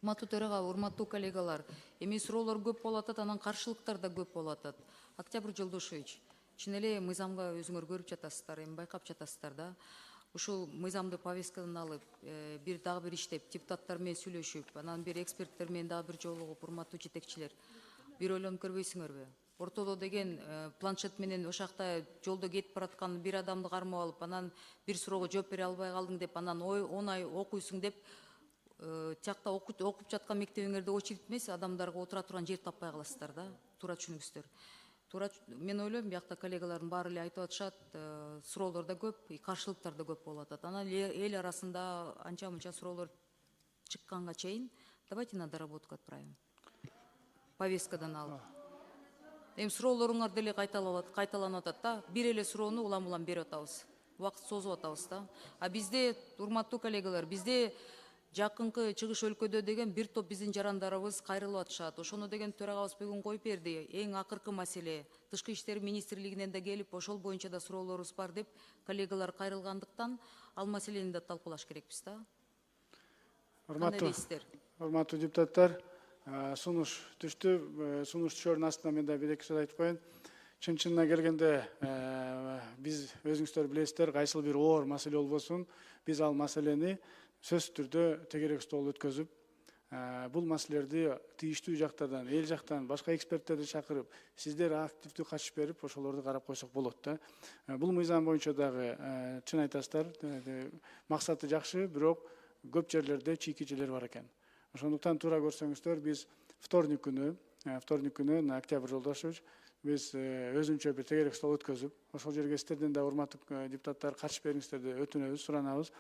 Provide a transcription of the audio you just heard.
Урматтуу төраға, урматтуу коллегалар, эми суроолор көп болуп атат, анан каршылыктар да көп болуп атат. Октябрь Жолдошевич, чын эле мыйзамга өзүңөр көрүп жатасыздар, эми байкап жатасыздар да. Ушул мыйзамды повесткадан алып, дагы бир иштеп, депутаттар менен сүйлөшүп, анан бир эксперттер менен дагы бир жолугуп, урматтуу жетекчилер, бир ойлонуп көрбөйсүңөрбү? Ортодо деген планшет менен ошакта жолдо кетип бараткан бир адамды кармап алып, анан бир суроого жооп бере албай калдың деп, анан 10 ай окуйсуң деп, тиякта окуп жаткан мектебиңерде очередь эмес, адамдарга отура турган жер таппай каласыздар да. Туура түшүнүңүздөр. Мен ойлойм, биякта коллегалардын баары эле айтып атышат, суроолор да көп, каршылыктар да көп болуп атат. Анан эл арасында анча мынча суроолор чыкканга чейин, давайте на доработку отправим. Повесткадан алып. Эми суроолоруңар деле кайталанып атат да. Бир эле суроону улам-улам берип атабыз. Убакыт созуп атабыз да. А бизде, урматтуу коллегалар, бизде жакынкы чыгыш өлкөдө деген бир топ биздин жарандарыбыз кайрылып атышат. Ошону деген төрагабыз бүгүн коюп берди. Эң акыркы маселе, Тышкы иштер министрлигинен да келип, ошол боюнча да суроолорубуз бар деп, коллегалар кайрылгандыктан, ал маселени да талкуулаш керекпиз да. Кандай дейсиздер? Урматтуу депутаттар, сунуш түштү. Сунуш түшөрүнүн астына мен да бир эки сөз айтып коеюн. Чын-чынына келгенде биз өзүңүздөр билесиздер, кайсыл бир оор маселе болбосун, биз ал маселени сөзсүз түрдө тегерек стол өткөзүп, бул маселелерди тийиштүү жактардан, эл жактан, башка эксперттерди чакырып, сиздер активдүү катыш берип, ошолорду карап койсок болот да. Бул мыйзам боюнча дагы чын айтасыздар, максаты жакшы, бирок көп жерлерде чийкичелер бар экен. Ошондуктан туура көрсөңүздөр, биз вторник күнү на Октябрь Жолдошевич, биз өзүнчө бир тегерек стол өткөзүп, ошол жерге сиздерден да урматтуу депутаттар катышып бериңиздер деп өтүнөбүз, суранабыз.